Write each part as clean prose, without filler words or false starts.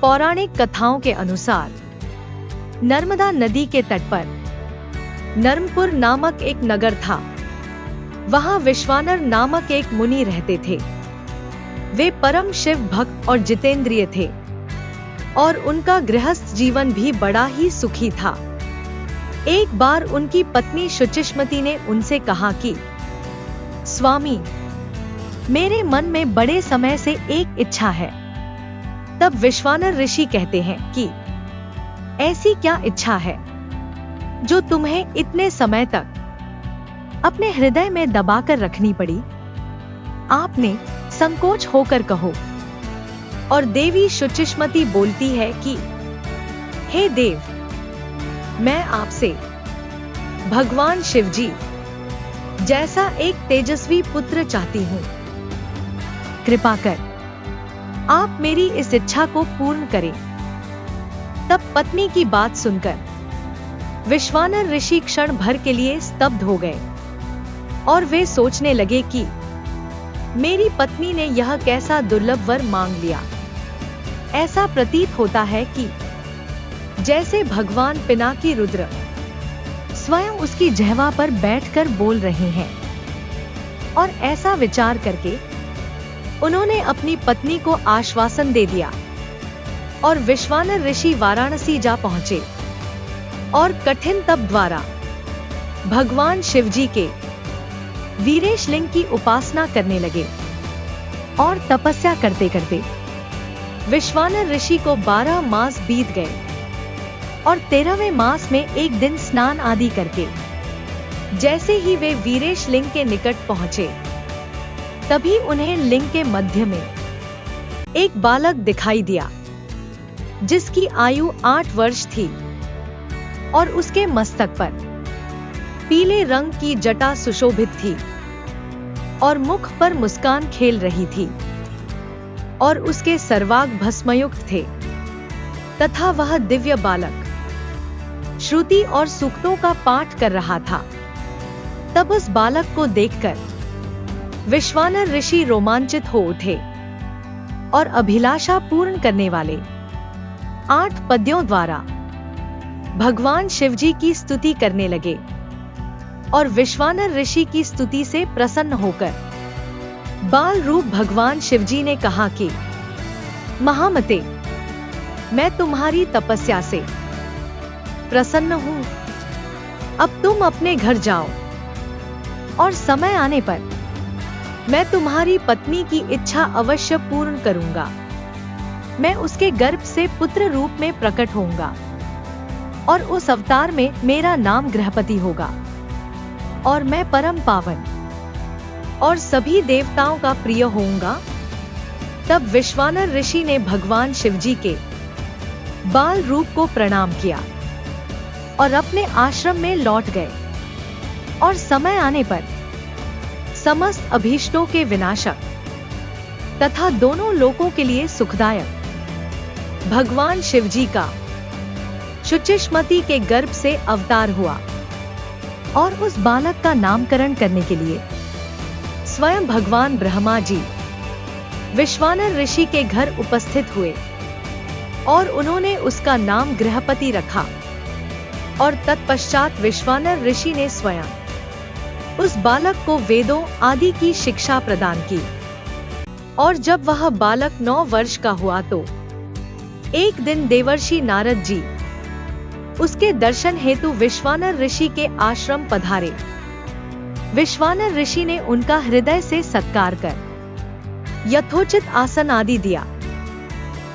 पौराणिक कथाओं के अनुसार नर्मदा नदी के तट पर नर्मपुर नामक एक नगर था। वहां विश्वानर नामक एक मुनि रहते थे। वे परम शिव भक्त और जितेंद्रिय थे और उनका गृहस्थ जीवन भी बड़ा ही सुखी था। एक बार उनकी पत्नी शुचिष्मति ने उनसे कहा कि स्वामी, मेरे मन में बड़े समय से एक इच्छा है। तब विश्वानर ऋषि कहते हैं कि ऐसी क्या इच्छा है जो तुम्हें इतने समय तक अपने हृदय में दबाकर रखनी पड़ी? आपने संकोच होकर कहो। और देवी शुचिष्मति बोलती है कि हे देव, मैं आपसे भगवान शिवजी जैसा एक तेजस्वी पुत्र चाहती हूँ। कृपा कर आप मेरी इस इच्छा को पूर्ण करें। तब पत्नी की बात सुनकर विश्वानर ऋषि क्षण भर के लिए स्तब्ध हो गए और वे सोचने लगे कि मेरी पत्नी ने यह कैसा दुर्लभ वर मांग लिया। ऐसा प्रतीत होता है कि जैसे भगवान पिनाकी रुद्र स्वयं उसकी जिह्वा पर बैठकर बोल रहे हैं। और ऐसा विचार करके उन्होंने अपनी पत्नी को आश्वासन दे दिया और विश्वानर ऋषि वाराणसी जा पहुंचे और कठिन तप द्वारा भगवान शिवजी के वीरेश लिंग की उपासना करने लगे। और तपस्या करते करते विश्वानर ऋषि को 12 मास बीत गए और 13वें मास में एक दिन स्नान आदि करके जैसे ही वे वीरेश लिंग के निकट पहुंचे, तभी उन्हें लिंग के मध्य में एक बालक दिखाई दिया जिसकी आयु 8 वर्ष थी और उसके मस्तक पर पीले रंग की जटा सुशोभित थी और मुख पर मुस्कान खेल रही थी और उसके सर्वांग भस्मयुक्त थे। तथा वह दिव्य बालक श्रुति और सूक्तों का पाठ कर रहा था। तब उस बालक को देखकर विश्वानर ऋषि रोमांचित हो उठे और अभिलाषा पूर्ण करने वाले 8 पद्यों द्वारा भगवान शिवजी की स्तुति करने लगे। और विश्वानर ऋषि की स्तुति से प्रसन्न होकर बाल रूप भगवान शिवजी ने कहा कि महामते, मैं तुम्हारी तपस्या से प्रसन्न हूं। अब तुम अपने घर जाओ और समय आने पर मैं तुम्हारी पत्नी की इच्छा अवश्य पूर्ण करूंगा। मैं उसके गर्भ से पुत्र रूप में प्रकट होऊंगा और उस अवतार में मेरा नाम गृहपति होगा और मैं परम पावन और सभी देवताओं का प्रिय होऊंगा। तब विश्वानर ऋषि ने भगवान शिवजी के बाल रूप को प्रणाम किया और अपने आश्रम में लौट गए। और समय आने पर समस्त अभीष्टों के विनाशक तथा दोनों लोकों के लिए सुखदायक भगवान शिवजी का शुचिष्मति के गर्भ से अवतार हुआ और उस बालक का नामकरण करने के लिए स्वयं भगवान ब्रह्मा जी विश्वानर ऋषि के घर उपस्थित हुए और उन्होंने उसका नाम गृहपति रखा। और तत्पश्चात विश्वानर ऋषि ने स्वयं उस बालक को वेदों आदि की शिक्षा प्रदान की। और जब वह बालक 9 वर्ष का हुआ तो एक दिन देवर्षि नारद जी उसके दर्शन हेतु विश्वानर ऋषि के आश्रम पधारे। विश्वानर ऋषि ने उनका हृदय से सत्कार कर यथोचित आसन आदि दिया।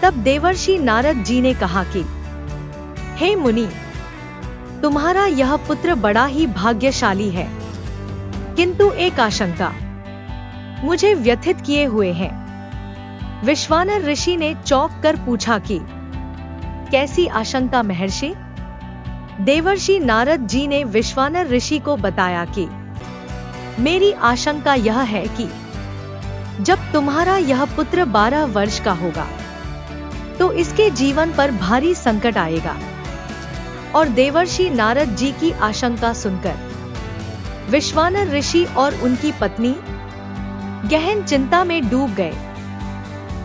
तब देवर्षि नारद जी ने कहा कि हे मुनि, तुम्हारा यह पुत्र बड़ा ही भाग्यशाली है, किंतु एक आशंका मुझे व्यथित किए हुए है। विश्वानर ऋषि ने चौंक कर पूछा कि कैसी आशंका महर्षि? देवर्षि नारद जी ने विश्वानर ऋषि को बताया कि मेरी आशंका यह है कि जब तुम्हारा यह पुत्र 12 वर्ष का होगा तो इसके जीवन पर भारी संकट आएगा। और देवर्षि नारद जी की आशंका सुनकर विश्वानर ऋषि और उनकी पत्नी गहन चिंता में डूब गए।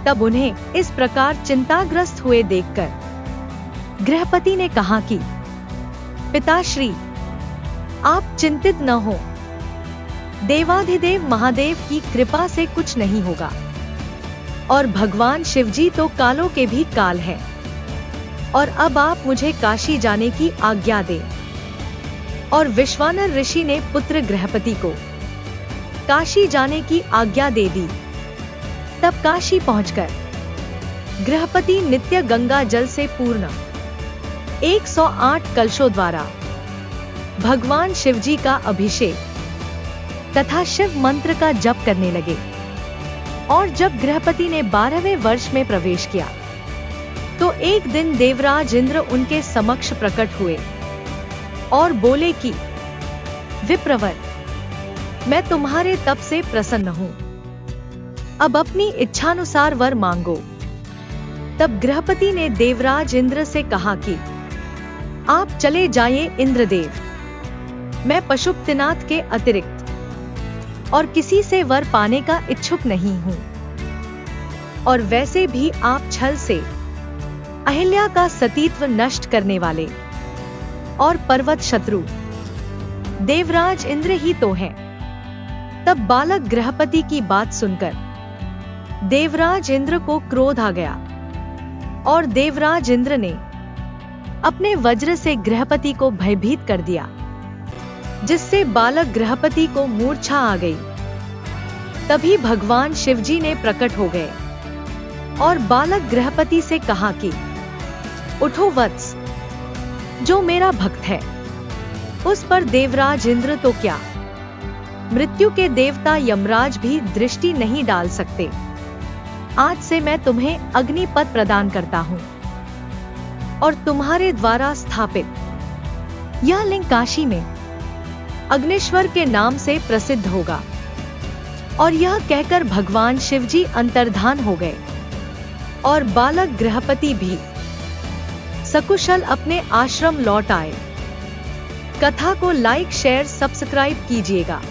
तब उन्हें इस प्रकार चिंताग्रस्त हुए देखकर गृहपति ने कहा कि पिताश्री, आप चिंतित न हो। देवाधिदेव महादेव की कृपा से कुछ नहीं होगा, और भगवान शिवजी तो कालों के भी काल हैं। और अब आप मुझे काशी जाने की आज्ञा दें। और विश्वानर ऋषि ने पुत्र गृहपति को काशी जाने की आज्ञा दे दी। तब काशी पहुंचकर गृहपति नित्य गंगा जल से पूर्ण 108 कलशों द्वारा भगवान शिवजी का अभिषेक तथा शिव मंत्र का जप करने लगे। और जब गृहपति ने 12वें वर्ष में प्रवेश किया तो एक दिन देवराज इंद्र उनके समक्ष प्रकट हुए और बोले कि विप्रवर, मैं तुम्हारे तप से प्रसन्न हूं, अब अपनी इच्छानुसार वर मांगो। तब गृहपति ने देवराज इंद्र से कहा कि आप चले जाइए इंद्रदेव, मैं पशुपतिनाथ के अतिरिक्त और किसी से वर पाने का इच्छुक नहीं हूं। और वैसे भी आप छल से अहिल्या का सतीत्व नष्ट करने वाले और पर्वत शत्रु देवराज इंद्र ही तो हैं। तब बालक गृहपति की बात सुनकर देवराज इंद्र को क्रोध आ गया, और देवराज इंद्र ने अपने वज्र से गृहपति को भयभीत कर दिया, जिससे बालक गृहपति को मूर्छा आ गई। तभी भगवान शिवजी ने प्रकट हो गए और बालक गृहपति से कहा कि उठो वत्स, जो मेरा भक्त है उस पर देवराज इंद्र तो क्या, मृत्यु के देवता यमराज भी दृष्टि नहीं डाल सकते। आज से मैं तुम्हें अग्निपथ प्रदान करता हूं, और तुम्हारे द्वारा स्थापित यह लिंग काशी में अग्निश्वर के नाम से प्रसिद्ध होगा। और यह कहकर भगवान शिवजी अंतर्धान हो गए, और बालक गृहपति भी सकुशल अपने आश्रम लौट आए। कथा को लाइक, शेयर, सब्सक्राइब कीजिएगा।